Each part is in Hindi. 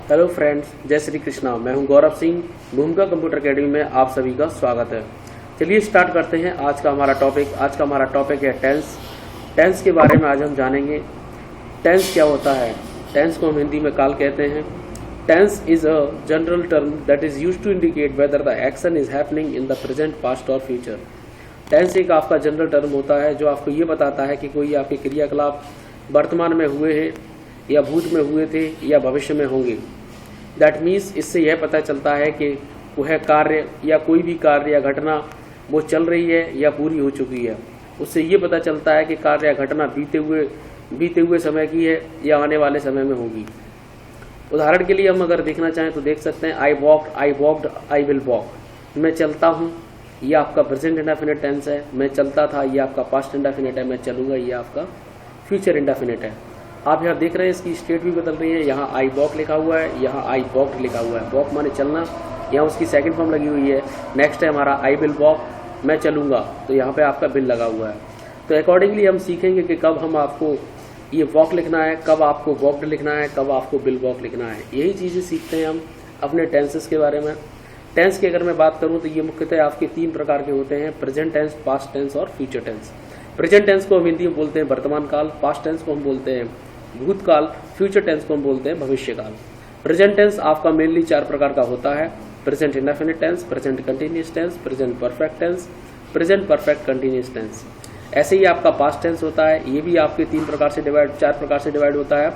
हेलो फ्रेंड्स, जय श्री कृष्णा। मैं हूं गौरव सिंह। भूमिका कंप्यूटर अकेडमी में आप सभी का स्वागत है। चलिए स्टार्ट करते हैं आज का हमारा टॉपिक है टेंस। टेंस के बारे में आज हम जानेंगे। टेंस क्या होता है? टेंस को हम हिंदी में काल कहते हैं। Tense is a general term that is used to indicate whether the action is happening in the present, past और फ्यूचर। टेंस एक आपका जनरल टर्म होता है जो आपको ये बताता है कि कोई आपके क्रियाकलाप वर्तमान में हुए हैं या भूत में हुए थे या भविष्य में होंगे। दैट मीन्स इससे यह पता चलता है कि वह कार्य या कोई भी कार्य या घटना वो चल रही है या पूरी हो चुकी है। उससे ये पता चलता है कि कार्य या घटना बीते हुए समय की है या आने वाले समय में होगी। उदाहरण के लिए हम अगर देखना चाहें तो देख सकते हैं I walked, I will walk. मैं चलता हूँ, ये आपका प्रेजेंट इंडेफिनिट टेंस है। मैं चलता था, ये आपका पास्ट इंडेफिनिट है। मैं चलूंगा, ये आपका फ्यूचर इंडेफिनिट है। आप यहाँ देख रहे हैं इसकी स्टेट भी बदल रही है। यहाँ आई वॉक लिखा हुआ है, यहाँ आई वॉक्ड लिखा हुआ है। वॉक माने चलना, यहाँ उसकी सेकंड फॉर्म लगी हुई है। नेक्स्ट है हमारा आई विल वॉक, मैं चलूंगा, तो यहाँ पे आपका बिल लगा हुआ है। तो अकॉर्डिंगली हम सीखेंगे कि कब हम आपको ये वॉक लिखना है, कब आपको वॉक्ड लिखना है, कब आपको बिल वॉक लिखना है। यही चीज़ें सीखते हैं हम अपने टेंसेस के बारे में। टेंस की अगर मैं बात करूँ तो ये मुख्यतः आपके 3 प्रकार के होते हैं: प्रेजेंट टेंस, पास्ट टेंस और फ्यूचर टेंस। प्रेजेंट टेंस को हम हिंदी में बोलते हैं वर्तमान काल, पास्ट टेंस को हम बोलते हैं भूतकाल, फ्यूचर टेंस को हम बोलते हैं भविष्यकाल। प्रेजेंट टेंस आपका मेनली 4 प्रकार का होता है: present indefinite tense, present continuous tense, present perfect tense, present perfect continuous tense. ऐसे ही आपका पास्ट टेंस होता है, ये भी आपके 4 प्रकार से डिवाइड होता है: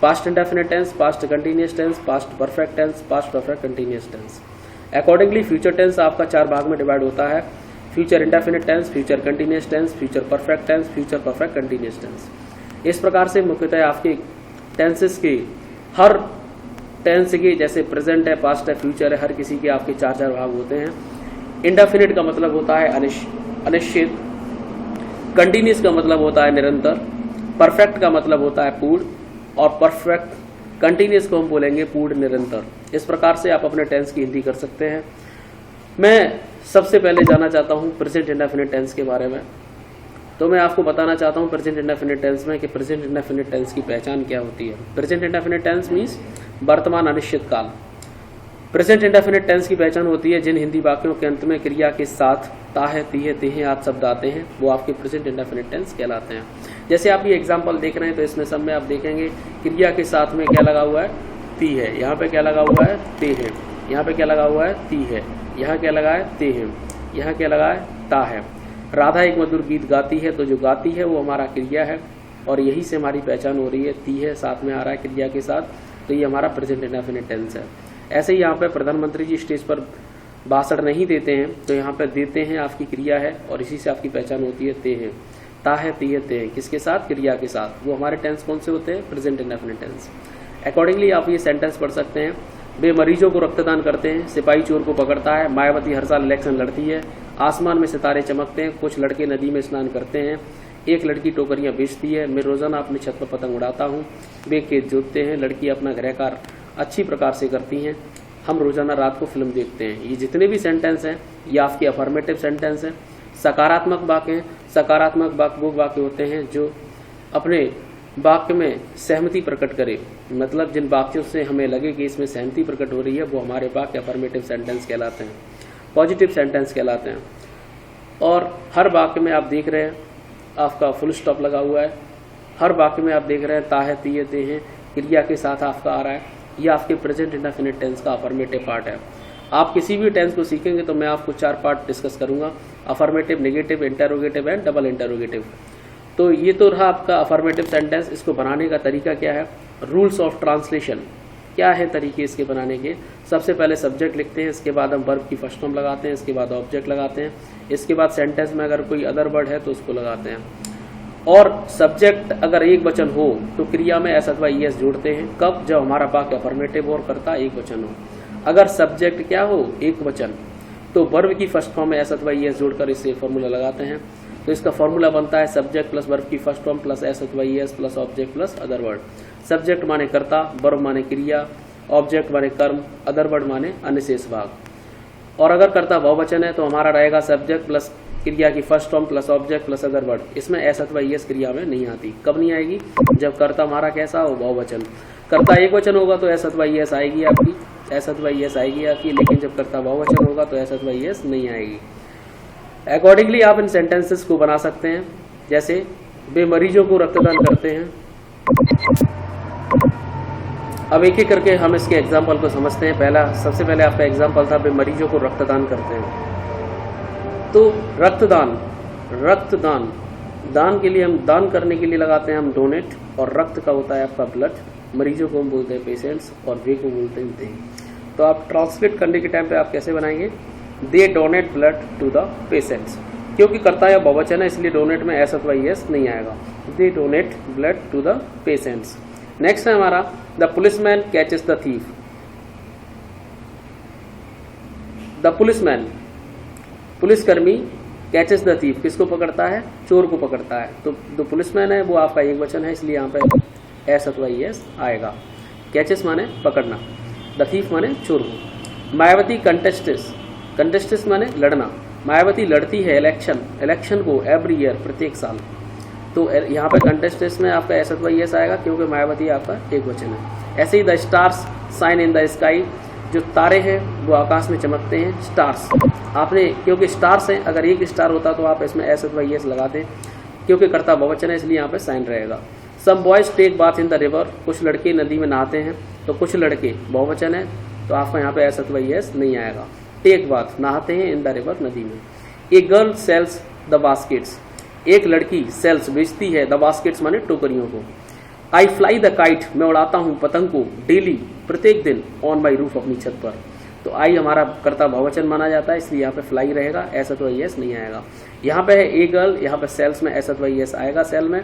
past indefinite tense, past continuous tense, past perfect tense, past perfect continuous tense. Accordingly future tense आपका 4 भाग में डिवाइड होता है: future indefinite tense, future continuous tense, future perfect tense, future perfect continuous tense. इस प्रकार से मुख्यतः आपके टेंसेस के हर टेंस के, जैसे प्रेजेंट है, पास्ट है, फ्यूचर है, हर किसी के आपके 4 भाग होते हैं। इंडेफिनिट का मतलब होता है अनिश्चित, कंटिन्यूअस का मतलब होता है निरंतर, परफेक्ट का मतलब होता है पूर्ण, और परफेक्ट कंटिन्यूअस को हम बोलेंगे पूर्ण निरंतर। इस प्रकार से आप अपने टेंस की हिंदी कर सकते हैं। मैं सबसे पहले जानना चाहता हूं प्रेजेंट इंडेफिनिट टेंस के बारे में। तो मैं आपको बताना चाहता हूं प्रेजेंट इंडेफिनिट टेंस में कि प्रेजेंट इंडेफिनिट टेंस की पहचान क्या होती है। प्रेजेंट इंडेफिनिट टेंस मीन्स वर्तमान अनिश्चित काल। प्रेजेंट इंडेफिनिट टेंस की पहचान होती है जिन हिंदी वाक्यों के अंत में क्रिया के साथ ता है, ती है, ते हैं आदि शब्द आते हैं, वो आपके प्रेजेंट इंडेफिनिट टेंस कहलाते हैं। जैसे आप ये एग्जाम्पल देख रहे हैं तो इसमें सब में आप देखेंगे क्रिया के साथ में क्या लगा हुआ है, ती है। यहाँ पे क्या लगा हुआ है, ते है। यहाँ पे क्या लगा हुआ है, ती है। यहाँ क्या लगा है, ते है। यहाँ क्या लगा है, ता है। राधा एक मधुर गीत गाती है, तो जो गाती है वो हमारा क्रिया है और यही से हमारी पहचान हो रही है। ती है साथ में आ रहा है क्रिया के साथ, तो ये हमारा प्रेजेंट इंडेफिनिट टेंस है। ऐसे ही यहाँ पे प्रधानमंत्री जी स्टेज पर भाषण नहीं देते हैं, तो यहाँ पे देते हैं आपकी क्रिया है और इसी से आपकी पहचान होती है। ते हैं, ता है, ती है, ते हैं, किसके साथ, क्रिया के साथ। वो हमारे टेंस कौन से होते हैं, प्रेजेंट इंडेफिनिट टेंस। अकॉर्डिंगली आप ये सेंटेंस पढ़ सकते हैं: वे मरीजों को रक्तदान करते हैं, सिपाही चोर को पकड़ता है, मायावती हर साल इलेक्शन लड़ती है, आसमान में सितारे चमकते हैं, कुछ लड़के नदी में स्नान करते हैं, एक लड़की टोकरियां बेचती है, मैं रोजाना अपनी छत पर पतंग उड़ाता हूँ, वे खेत जोतते हैं, लड़की अपना गृह कार्य अच्छी प्रकार से करती हैं, हम रोजाना रात को फिल्म देखते हैं। ये जितने भी सेंटेंस हैं ये आपके अफर्मेटिव सेंटेंस हैं, सकारात्मक वाक्य हैं। सकारात्मक वाक्य वो वाक्य होते हैं जो अपने वाक्य में सहमति प्रकट करे, मतलब जिन वाक्यों से हमें लगे कि इसमें सहमति प्रकट हो रही है वो हमारे वाक्य अफर्मेटिव सेंटेंस कहलाते हैं, पॉजिटिव सेंटेंस कहलाते हैं। और हर वाक्य में आप देख रहे हैं आपका फुल स्टॉप लगा हुआ है। हर वाक्य में आप देख रहे हैं ता है, ती है, ते हैं, क्रिया के साथ आपका आ रहा है। ये आपके प्रेजेंट इंडेफिनिट टेंस का अफर्मेटिव पार्ट है। आप किसी भी टेंस को सीखेंगे तो मैं आपको 4 पार्ट डिस्कस करूंगा: affirmative, negative, interrogative and double interrogative. तो ये तो रहा आपका अफर्मेटिव सेंटेंस। इसको बनाने का तरीका क्या है, रूल्स ऑफ ट्रांसलेशन क्या है तरीके इसके बनाने के। सबसे पहले सब्जेक्ट लिखते हैं, इसके बाद हम वर्ब की फर्स्ट फॉर्म लगाते हैं, इसके बाद ऑब्जेक्ट लगाते हैं, इसके बाद सेंटेंस में अगर कोई अदर वर्ड है तो उसको लगाते हैं। और सब्जेक्ट अगर एक वचन हो तो क्रिया में एस अथवा ईएस जोड़ते हैं। कब, जब हमारा वाक्य अफर्मेटिव और कर्ता एक वचन हो। अगर सब्जेक्ट क्या हो, एक वचन, तो वर्ब की फर्स्ट फॉर्म में एस अथवा ईएस जोड़कर इसे फॉर्मूला लगाते हैं। तो इसका फॉर्मूला बनता है सब्जेक्ट प्लस वर्ब की फर्स्ट फॉर्म प्लस एस अथवा ES plus object plus other word. Subject माने कर्ता, वर्ब माने क्रिया, ऑब्जेक्ट माने कर्म, अदर वर्ड माने अन्य शेष भाग। और अगर कर्ता बहुवचन है तो हमारा रहेगा सब्जेक्ट प्लस क्रिया की first form plus object plus other word, इसमें एस अथवा ईएस क्रिया में नहीं आती। कब नहीं आएगी? जब कर्ता हमारा कैसा हो? बहुवचन। कर्ता एक वचन होगा तो एस अथवा ईएस आएगी आपकी, एस अथवा ईएस आएगी आपकी, लेकिन जब कर्ता बहुवचन होगा तो एस अथवा ईएस नहीं आएगी। अकॉर्डिंगली आप इन सेंटेंसेस को बना सकते हैं, जैसे वे मरीजों को रक्तदान करते हैं। अब एक एक करके हम इसके एग्जाम्पल को समझते हैं। सबसे पहले आपका एग्जाम्पल था वे मरीजों को रक्तदान करते हैं। तो रक्तदान, दान के लिए हम दान करने के लिए लगाते हैं हम डोनेट, और रक्त का होता है आपका ब्लड, मरीजों को हम बोलते हैं पेशेंट्स और वे को बोलते हैं दे। तो आप ट्रांसलेट करने के टाइम पे आप कैसे बनाएंगे? They donate blood to the patients, क्योंकि कर्ता या बहुवचन है इसलिए डोनेट में एस अथवा ईएस नहीं आएगा। They donate blood to the patients. Next है हमारा the policeman catches the thief. The policeman, पुलिसकर्मी कैचेस द थीफ, किसको पकड़ता है? चोर को पकड़ता है। तो जो पुलिसमैन है वो आपका एक वचन है, इसलिए यहाँ पे एस अथवा ईएस आएगा। कैचेस माने पकड़ना, द थीफ माने चोर को। मायावती कंटेस्टिस माने लड़ना, मायावती लड़ती है इलेक्शन को एवरी ईयर, प्रत्येक साल। तो यहाँ पे कंटेस्टिस में आपका एस अथवा ईएस आएगा, क्योंकि मायावती आपका एक वचन है। ऐसे ही the stars shine in the sky, जो तारे हैं वो आकाश में चमकते हैं। स्टार्स आपने, क्योंकि स्टार्स हैं, अगर एक स्टार होता तो आप इसमें एस अथवा ईएस लगा दें, क्योंकि कर्ता बहुवचन है इसलिए यहाँ पे साइन रहेगा। Some boys take bath in the river, कुछ लड़के नदी में नहाते हैं। तो कुछ लड़के बहुवचन है तो आपका यहाँ पे एस अथवा ईएस नहीं आएगा। टेक बाथ, नहाते हैं, इन द रिवर, नदी में। A girl sells the baskets, एक लड़की सेल्स बेचती है, द बास्केट्स माने टोकरियों को। आई फ्लाई द काइट, मैं उड़ाता हूँ पतंग को, डेली, प्रत्येक दिन, ऑन माई रूफ, अपनी छत पर। तो आई हमारा कर्ता बहुवचन माना जाता है, इसलिए यहाँ पे फ्लाई रहेगा, एस अथवा ईएस नहीं आएगा। यहाँ पे है ए गर्ल, यहाँ पे सेल्स में एस अथवा ईएस आएगा सेल में,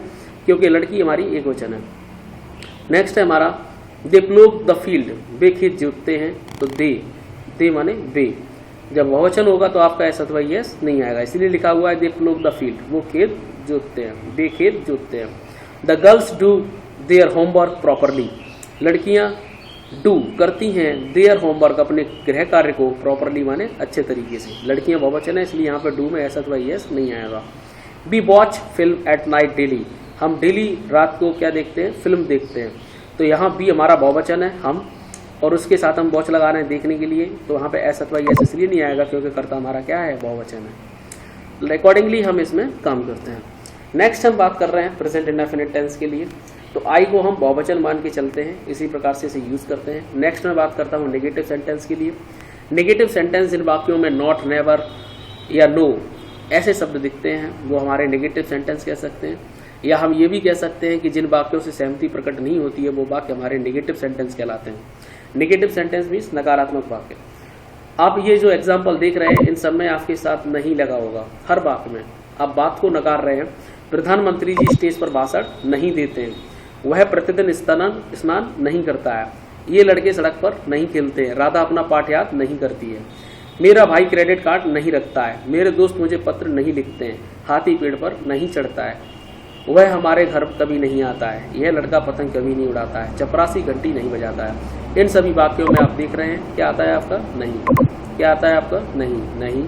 क्योंकि लड़की हमारी एक वचन है। नेक्स्ट है हमारा दे प्लोग द फील्ड, वे खेत जोतते हैं। तो दे माने वे, जब बहुवचन होगा तो आपका एस अथवा ईएस नहीं आएगा, इसलिए लिखा हुआ है दे प्लोग द फील्ड, वो खेत जोतते हैं, वे खेत जोतते हैं। The girls do their homework properly, लड़कियां डू करती हैं देयर होमवर्क, अपने गृह कार्य को, प्रॉपरली माने अच्छे तरीके से। लड़कियां बहुवचन है इसलिए यहाँ पे डू में एस अथवा ईएस नहीं आएगा। We watch film at night daily, हम डेली रात को क्या देखते हैं? फिल्म देखते हैं। तो यहाँ बी हमारा बहुवचन है हम, और उसके साथ हम वॉच लगा रहे हैं देखने के लिए, तो वहाँ पे एस अथवा ईएस इसलिए नहीं आएगा क्योंकि कर्ता हमारा क्या है? बहुवचन है। अकॉर्डिंगली हम इसमें काम करते हैं। नेक्स्ट हम बात कर रहे हैं प्रेजेंट इंडेफिनिट टेंस के लिए। तो आई को हम बहुवचन मान के चलते हैं, इसी प्रकार से इसे यूज करते हैं। नेक्स्ट मैं बात करता हूँ नेगेटिव सेंटेंस के लिए। नेगेटिव सेंटेंस इन वाक्यों में नॉट, नेवर या नो ऐसे शब्द दिखते हैं, वो हमारे नेगेटिव सेंटेंस कह सकते हैं। या हम ये भी कह सकते हैं कि जिन वाक्यों से सहमति प्रकट नहीं होती है वो वाक्य हमारे नेगेटिव सेंटेंस कहलाते हैं। नेगेटिव सेंटेंस मीन्स नकारात्मक वाक्य। आप ये जो एग्जाम्पल देख रहे हैं इन सब में आपके साथ नहीं लगा होगा, हर वाक्य में आप बात को नकार रहे हैं। प्रधानमंत्री जी स्टेज पर भाषण नहीं देते हैं, वह प्रतिदिन स्नान नहीं करता है, ये लड़के सड़क पर नहीं खेलते हैं, राधा अपना पाठ याद नहीं करती है, मेरा भाई क्रेडिट कार्ड नहीं रखता है, मेरे दोस्त मुझे पत्र नहीं लिखते हैं, हाथी पेड़ पर नहीं चढ़ता है, वह हमारे घर कभी नहीं आता है, यह लड़का पतंग कभी नहीं उड़ाता है, चपरासी घंटी नहीं बजाता है। इन सभी वाक्यों में आप देख रहे हैं क्या आता है आपका? नहीं। क्या आता है आपका? नहीं, नहीं,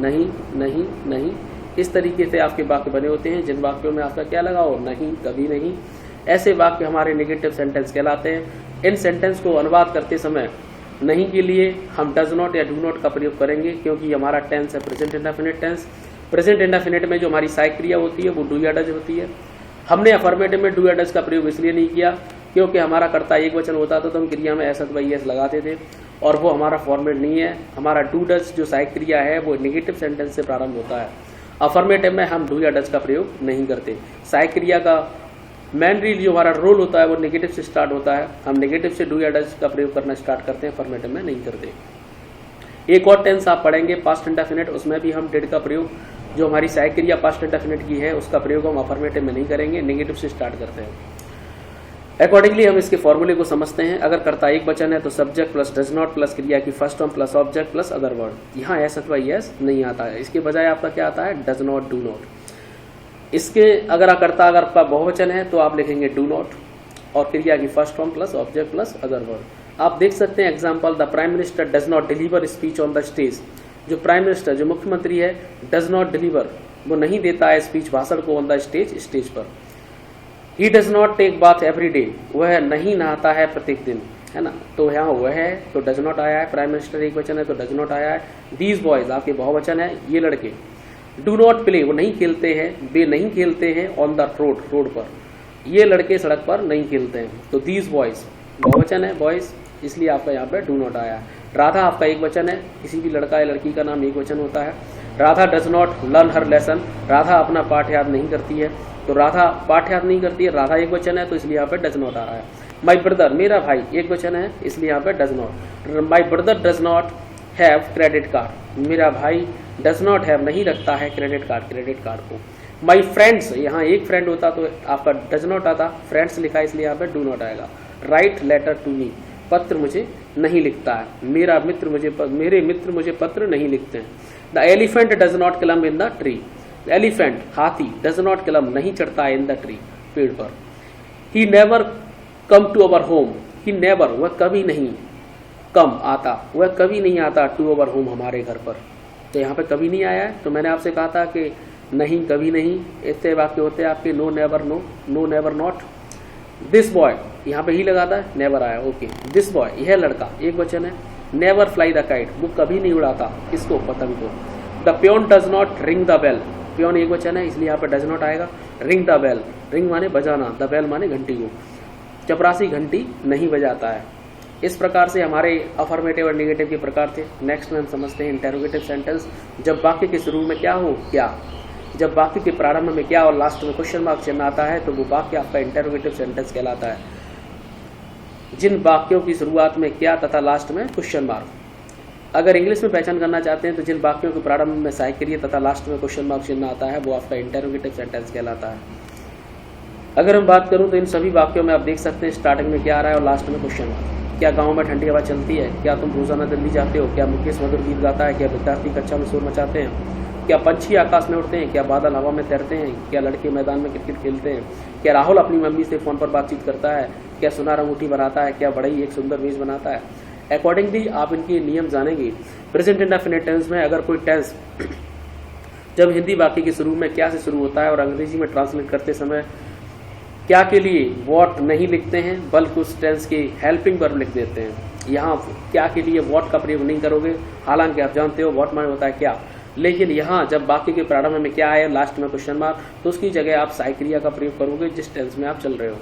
नहीं, नहीं, नहीं। इस तरीके से आपके वाक्य बने होते हैं जिन वाक्यों में आपका क्या लगा हो? नहीं, कभी नहीं। ऐसे वाक्य हमारे नेगेटिव सेंटेंस कहलाते हैं। इन सेंटेंस को अनुवाद करते समय नहीं के लिए हम डज नॉट या डू नॉट का प्रयोग करेंगे, क्योंकि हमारा टेंस है present indefinite tense. Present indefinite में जो हमारी सहायक क्रिया होती है वो डू या डज होती है। हमने अफर्मेटिव में डू या डज का प्रयोग इसलिए नहीं किया क्योंकि हमारा कर्ता एक वचन होता तो हम क्रिया में एस अथवा ईएस लगाते थे, और वो हमारा फॉर्मेट नहीं है। हमारा डू डज जो सहायक क्रिया है वो नेगेटिव सेंटेंस से प्रारंभ होता है। अफर्मेटिव में हम डू या डज का प्रयोग नहीं करते। सहायक क्रिया का मेनली जो हमारा रोल होता है वो नेगेटिव से स्टार्ट होता है, हम नेगेटिव से डू या डज का प्रयोग करना स्टार्ट करते हैं, अफर्मेटिव में नहीं करते। एक और टेंस आप पढ़ेंगे पास्ट इंडेफिनिट, उसमें भी हम डिड का प्रयोग जो हमारी सहायक क्रिया पास्ट इंडेफिनिट की है उसका प्रयोग हम अफर्मेटिव में नहीं करेंगे, नेगेटिव से स्टार्ट करते हैं। अकॉर्डिंगली हम इसके फॉर्मूले को समझते हैं। अगर कर्ता एक वचन है तो subject plus does not plus क्रिया की first form plus object plus other word. यहाँ एस अथवा ईएस नहीं आता है, इसके बजाय आपका क्या आता है? Does not, do not. इसके अगर आपका बहुवचन है तो आप लिखेंगे डू नॉट और क्रिया की first form plus object plus other word. आप देख सकते हैं example, the prime minister does not deliver speech on the stage. जो प्राइम मिनिस्टर, जो मुख्यमंत्री है, डज नॉट डिलीवर, वो नहीं देता है स्पीच, भाषण को ऑन द स्टेज पर। He does not take bath every day, वह नहीं नहाता है प्रत्येक दिन, है ना। तो यहाँ वह है तो डज नॉट आया है, प्राइम मिनिस्टर एक वचन है तो डज नॉट आया है। दीज बॉयज आपके बहुवचन है, ये लड़के। डू नॉट प्ले, वो नहीं खेलते हैं, वे नहीं खेलते हैं ऑन द रोड पर, ये लड़के सड़क पर नहीं खेलते हैं। तो दीज बॉयज बहुवचन है, बॉयज, इसलिए आपका यहाँ पे डू नॉट आया है। राधा आपका एक वचन है, किसी भी लड़का या लड़की का नाम एक वचन होता है। Radha does not learn her lesson, Radha अपना पाठ याद नहीं करती है, तो राधा पाठ याद नहीं करती है, राधा एक वचन है तो इसलिए यहाँ पे डज नॉट आ रहा है। माई ब्रदर, मेरा भाई, एक वचन है इसलिए यहाँ पे does not. My brother does not have credit card, मेरा भाई डज नॉट हैव नहीं रखता है क्रेडिट कार्ड को। माई फ्रेंड्स, यहाँ एक फ्रेंड होता तो आपका डज नॉट आता, फ्रेंड्स लिखा है इसलिए यहाँ पे डू नॉट आएगा। राइट लेटर टू मी, पत्र मुझे नहीं लिखता है, मेरे मित्र मुझे पत्र नहीं लिखते हैं। The elephant does not climb in the tree, elephant हाथी डज नॉट क्लाइंब नहीं चढ़ता है इन द ट्री, पेड़ पर। He never come to our home, he never वह कभी नहीं, कम आता वह कभी नहीं आता, टू अवर होम हमारे घर पर। तो यहाँ पे कभी नहीं आया है, तो मैंने आपसे कहा था कि नहीं कभी नहीं, ऐसे वाक्य होते हैं आपके, no never no, no never not. This boy, यहाँ पे ही लगाता है, नेवर आया, ओके। दिस बॉय, यह लड़का एक वचन है। नेवर फ्लाई द काइट, वो कभी नहीं उड़ाता, किसको, पतंग को। The peon does not ring the bell, peon एक वचन है इसलिए यहाँ पे डज नॉट आएगा। रिंग द बेल, रिंग माने बजाना, द बेल माने घंटी को, चपरासी घंटी नहीं बजाता है। इस प्रकार से हमारे अफर्मेटिव और नेगेटिव के प्रकार थे। नेक्स्ट में हम समझते हैं इंटेरोगेटिव सेंटेंस। जब वाक्य के शुरू में क्या हो, क्या, जब वाक्य के प्रारंभ में क्या और लास्ट में क्वेश्चन मार्क चिन्ह आता है तो वो वाक्य आपका इंटेरोगेटिव सेंटेंस कहलाता है। जिन वाक्यों की शुरुआत में क्या तथा लास्ट में क्वेश्चन मार्क। अगर इंग्लिश में पहचान करना चाहते हैं तो जिन वाक्यों के प्रारंभ में साइक्रिय तथा लास्ट में क्वेश्चन मार्क चिन्ह आता है वो आपका इंटेरोगेटिव सेंटेंस कहलाता है। अगर हम बात करूं तो इन सभी वाक्यों में आप देख सकते हैं स्टार्टिंग में क्या आ रहा है और लास्ट में क्वेश्चन मार्क। क्या गांव में ठंडी हवा चलती है? क्या तुम रोजाना दिल्ली जाते हो? क्या मुकेश मधुर गीत गाता है? क्या विद्यार्थी कक्षा में शोर मचाते हैं? क्या पंछी आकाश में उड़ते हैं? क्या बादल हवा में तैरते हैं? क्या लड़के मैदान में क्रिकेट खेलते हैं? क्या राहुल अपनी मम्मी से फोन पर बातचीत करता है? क्या सुनार अंगूठी बनाता है? क्या बढ़ई एक सुंदर मेज बनाता है? अकॉर्डिंगली आप इनके नियम जानेंगे। प्रेजेंट इंडेफिनिट टेंस में अगर कोई टेंस जब हिंदी वाक्य के शुरू में क्या से शुरू होता है और अंग्रेजी में ट्रांसलेट करते समय क्या के लिए वॉट नहीं लिखते हैं बल्कि उस टेंस के हेल्पिंग वर्ब लिख देते हैं। यहाँ क्या के लिए वॉट का प्रयोग नहीं करोगे, हालांकि आप जानते हो वॉट माने होता है क्या, लेकिन यहाँ जब वाक्य के प्रारंभ में क्या है लास्ट में क्वेश्चन मार्क तो उसकी जगह आप साई क्रिया का प्रयोग करोगे जिस टेंस में आप चल रहे हो।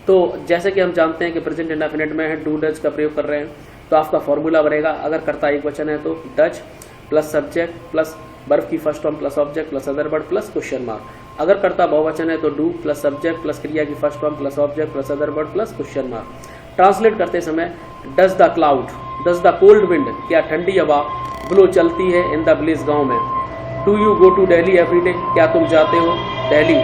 तो जैसे कि हम जानते हैं कि प्रेजेंट इंडेफिनिट में है डू डज का प्रयोग कर रहे हैं तो आपका फॉर्मूला बनेगा। अगर कर्ता एक वचन है तो does plus subject plus verb की first form plus object plus other word plus question mark. अगर कर्ता बहुवचन है तो डू प्लस सब्जेक्ट प्लस क्रिया की first form plus object plus other word plus question mark. Translate करते समय does the cloud, does the cold wind, क्या ठंडी हवा ब्लो चलती है इन द विलेज गाँव में। Do you go to Delhi every day, क्या तुम जाते हो दिल्ली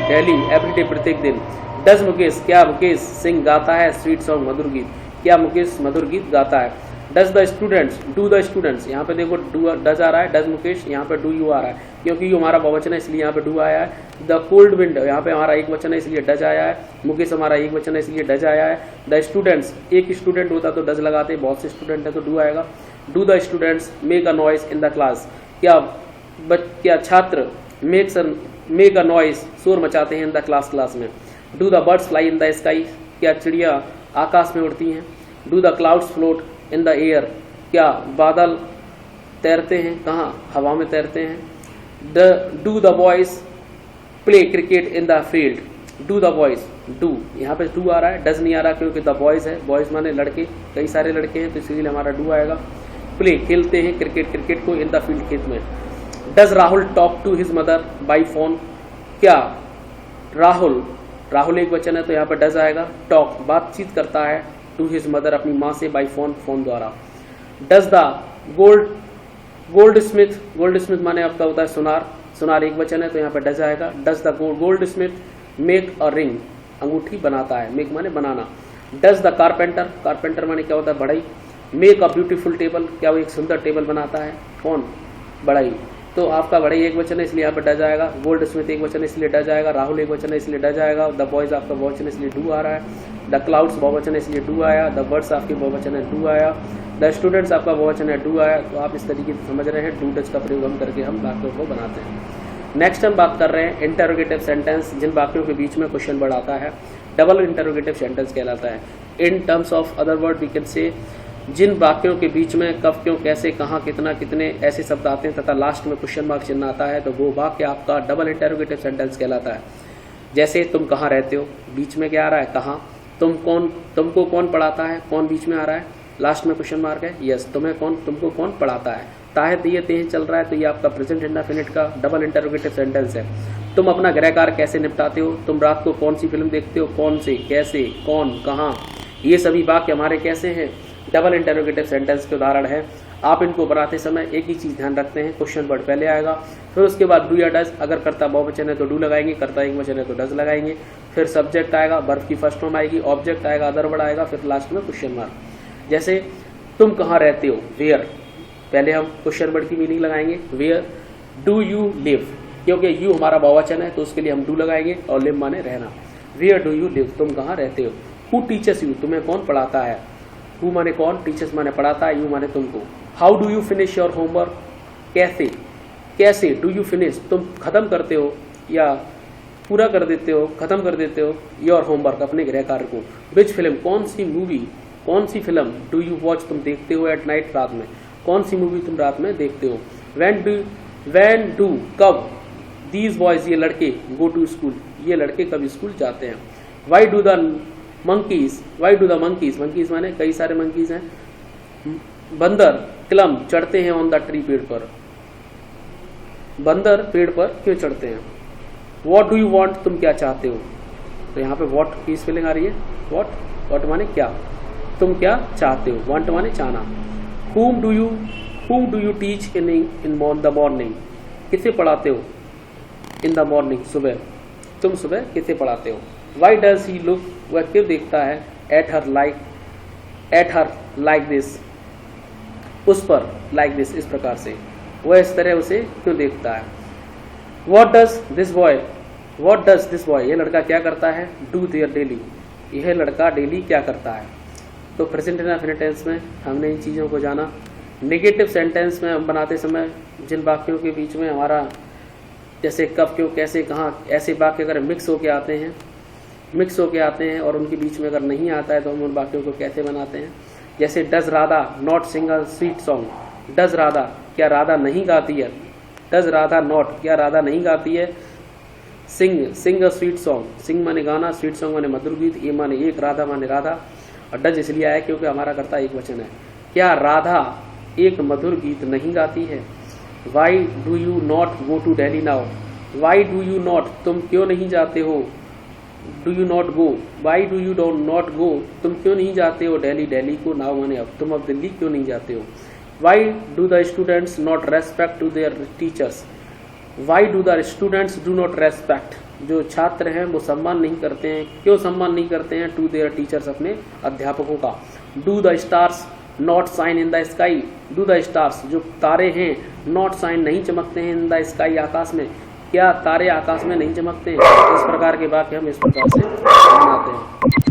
एवरी डे प्रत्येक दिन। डज मुकेश, क्या मुकेश सिंह गाता है स्वीट सॉन्ग मधुर गीत, क्या मुकेश मधुर गीत गाता है। Does the students, do the students, यहाँ पे देखो डू डज आ रहा है, डज मुकेश, यहाँ पे डू यू आ रहा है क्योंकि यू हमारा बहुवचन है इसलिए यहाँ पे डू आया है। द कोल्ड विंड, यहाँ पे हमारा एक वचन है इसलिए डज आया है। मुकेश हमारा एक वचन है इसलिए डज आया है। द स्टूडेंट्स, एक स्टूडेंट होता तो डज लगाते, बहुत से स्टूडेंट है तो डू आएगा। Do the students make a noise in the class, क्या छात्र मेक अ नॉइस शोर मचाते हैं इन द क्लास में। Do the birds fly in the sky, क्या चिड़िया आकाश में उड़ती हैं। Do the clouds float in the air, क्या बादल तैरते हैं कहाँ, हवा में तैरते हैं। Do the boys play cricket in the field, do the boys, do यहाँ पे डू आ रहा है, डज नहीं आ रहा क्योंकि द बॉयज है, बॉयज माने लड़के, कई सारे लड़के हैं तो इसलिए हमारा डू आएगा। प्ले खेलते हैं क्रिकेट को इन द फील्ड खेत में। Does Rahul talk to his mother by phone, क्या राहुल एक वचन है तो यहाँ पर डज आएगा। टॉक बातचीत करता है टू हिज मदर अपनी माँ से बाई फोन द्वारा। डज द गोल्ड स्मिथ माने आपका होता है सुनार एक वचन है तो यहाँ पर डज आएगा। Does the gold Smith make a ring, अंगूठी बनाता है, मेक माने बनाना। डज द कारपेंटर माने क्या होता है बढ़ई। मेक अ ब्यूटीफुल टेबल, क्या वो एक सुंदर टेबल बनाता है, कौन, बढ़ई। तो आपका बढ़ई एक वचन है इसलिए यहाँ पर डज आएगा। गोल्ड स्मिथ एक वचन है इसलिए डज आएगा। राहुल एक वचन है इसलिए डज आएगा। द बॉयज आपका बहुवचन है इसलिए डू आ रहा है। द क्लाउड्स बहुवचन है इसलिए डू आया। द बर्ड्स आपके बहुवचन है डू आया। द स्टूडेंट्स आपका बहुवचन है, डू आया, तो आप इस तरीके से समझ रहे हैं डू डज का प्रयोग हम करके हम वाक्यों को बनाते हैं। नेक्स्ट हम बात कर रहे हैं इंटरोगेटिव सेंटेंस, जिन वाक्यों के बीच में क्वेश्चन वर्ड आता है डबल इंटरोगेटिव सेंटेंस कहलाता है। In terms of other word we can say, जिन वाक्यों के बीच में कब, क्यों, कैसे, कहाँ, कितना, कितने ऐसे शब्द आते हैं तथा लास्ट में क्वेश्चन मार्क चिन्ह आता है, तो वो वाक्य आपका डबल इंटरोगेटिव सेंटेंस कहलाता है। जैसे तुम कहाँ रहते हो, बीच में क्या आ रहा है, कहाँ। तुमको कौन पढ़ाता है, कौन बीच में आ रहा है, लास्ट में क्वेश्चन मार्क है। यस, तुमको कौन पढ़ाता है, ताहे दिए तेह चल रहा है, तो ये आपका प्रेजेंट इंडेफिनिट का डबल इंटरोगेटिव सेंटेंस है। तुम अपना गृह कार्य कैसे निपटाते हो, तुम रात को कौन सी फिल्म देखते हो, कौन से, कैसे, कौन, कहाँ, ये सभी वाक्य हमारे कैसे हैं, डबल इंटरोगेटिव सेंटेंस के उदाहरण है। आप इनको बनाते समय एक ही चीज ध्यान रखते हैं, क्वेश्चन वर्ड पहले आएगा, फिर उसके बाद डू या डज, अगर कर्ता बहुवचन है तो डू लगाएंगे, कर्ता एकवचन है तो डज लगाएंगे, फिर सब्जेक्ट आएगा, वर्ब की फर्स्ट फॉर्म आएगी, ऑब्जेक्ट आएगा, अदर वर्ड आएगा, फिर लास्ट में क्वेश्चन मार्क। जैसे तुम कहाँ रहते हो, वेयर, पहले हम क्वेश्चन वर्ड की मीनिंग लगाएंगे, वेयर डू यू लिव, क्योंकि यू हमारा बहुवचन है तो उसके लिए हम डू लगाएंगे, और लिव माने रहना। वेयर डू यू लिव, तुम कहाँ रहते हो। हु टीचर्स यू, तुम्हें कौन पढ़ाता है। हु माने कौन, टीचर्स माने पढ़ाता है, यू माने तुमको। How do you finish your homework, कैसे डू यू फिनिश, तुम खत्म करते हो या पूरा कर देते हो, खत्म कर देते हो योर होमवर्क, अपने गृह कार्य को। विच फिल्म, कौन सी मूवी, कौन सी फिल्म, डू यू वॉच, तुम देखते हो, एट नाइट, रात में, कौन सी मूवी तुम रात में देखते हो। व्हेन डू, कब, दीज बॉयज, ये लड़के, गो टू स्कूल, ये लड़के कब स्कूल जाते हैं। Y do the monkeys, monkeys माने कई सारे मंकीज हैं। बंदर क्लम, चढ़ते हैं ऑन द ट्री, पेड़ पर, बंदर पेड़ पर क्यों चढ़ते हैं। वॉट डू यू वॉन्ट, तुम क्या चाहते हो, तो यहाँ पे वॉट की स्पेलिंग आ रही है, वॉट माने क्या, तुम क्या चाहते हो, वांट माने चाहना। whom do you teach in the morning, किसे पढ़ाते हो, in the morning, सुबह, तुम सुबह किसे पढ़ाते हो। why does he look, वह क्यों देखता है, at her like this, उस पर, like this, इस प्रकार से, वह इस तरह उसे क्यों देखता है। what does this boy, यह लड़का क्या करता है, do their daily, यह लड़का डेली क्या करता है। तो प्रेजेंट इंडेफिनिट टेंस में हमने इन चीज़ों को जाना। नेगेटिव सेंटेंस में हम बनाते समय जिन वाक्यों के बीच में हमारा जैसे कब, क्यों, कैसे, कहाँ, ऐसे वाक्य अगर मिक्स होके आते हैं और उनके बीच में अगर नहीं आता है तो हम उन वाक्यों को कैसे बनाते हैं। जैसे does Radha not sing a sweet song, does Radha, क्या राधा नहीं गाती है, डज राधा नॉट, क्या राधा नहीं गाती है, सिंग अ स्वीट सॉन्ग, सिंग माने गाना, स्वीट सॉन्ग माने मधुर गीत, ये माने एक, राधा माने राधा, और डज इसलिए आया क्योंकि हमारा कर्ता एक वचन है। क्या राधा एक मधुर गीत नहीं गाती है। Why do you not go to Delhi now, why do you not, तुम क्यों नहीं जाते हो, do you not go, why do you not go, तुम क्यों नहीं जाते हो दिल्ली को, नाउ माने अब, तुम अब दिल्ली क्यों नहीं जाते हो। Why do the students not respect to their teachers, why do the students do not respect, जो छात्र हैं वो सम्मान नहीं करते हैं, क्यों सम्मान नहीं करते हैं, टू देयर टीचर्स, अपने अध्यापकों का। Do the stars not shine in the sky, do the stars, जो तारे हैं, नॉट साइन नहीं चमकते हैं, इन द स्काई, आकाश में, क्या तारे आकाश में नहीं चमकते हैं। इस प्रकार के वाक्य हम इस प्रकार से बनाते हैं।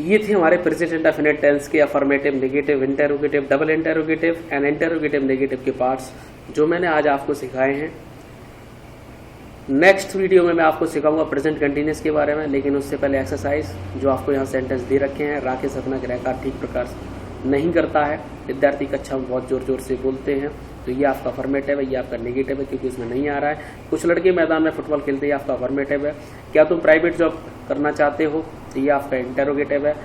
ये थे हमारे प्रेजेंट इंडेफिनिट टेंस के affirmative, negative, interrogative, double interrogative and interrogative negative के पार्ट्स जो मैंने आज आपको सिखाए हैं। नेक्स्ट वीडियो में मैं आपको सिखाऊंगा प्रेजेंट कंटिन्यूस के बारे में, लेकिन उससे पहले एक्सरसाइज जो आपको यहाँ सेंटेंस दे रखे हैं। राकेश अपना गृहकार्य ठीक प्रकार से नहीं करता है, विद्यार्थी कक्षा में बहुत जोर जोर से बोलते हैं, तो ये आपका अफर्मेटिव है, ये आपका नेगेटिव है क्योंकि इसमें नहीं आ रहा है। कुछ लड़के मैदान में फुटबॉल खेलते हैं, आपका अफर्मेटिव है। क्या तुम प्राइवेट जॉब करना चाहते हो, तो ये आपका इंटरोगेटिव है।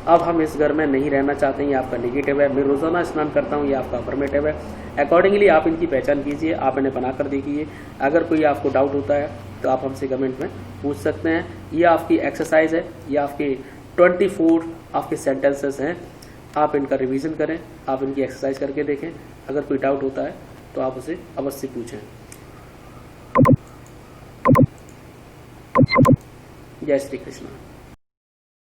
अब हम इस घर में नहीं रहना चाहते हैं, ये आपका नेगेटिव है। मैं रोजाना स्नान करता हूँ, ये आपका अफर्मेटिव है। अकॉर्डिंगली आप इनकी पहचान कीजिए, आप इन्हें बनाकर देखिए। अगर कोई आपको डाउट होता है तो आप हमसे कमेंट में पूछ सकते हैं। ये आपकी एक्सरसाइज है, ये आपके 24 आपके सेंटेंसेस हैं। आप इनका रिवीजन करें, आप इनकी एक्सरसाइज करके देखें। अगर कोई डाउट होता है तो आप उसे अवश्य पूछें। जय श्री कृष्ण।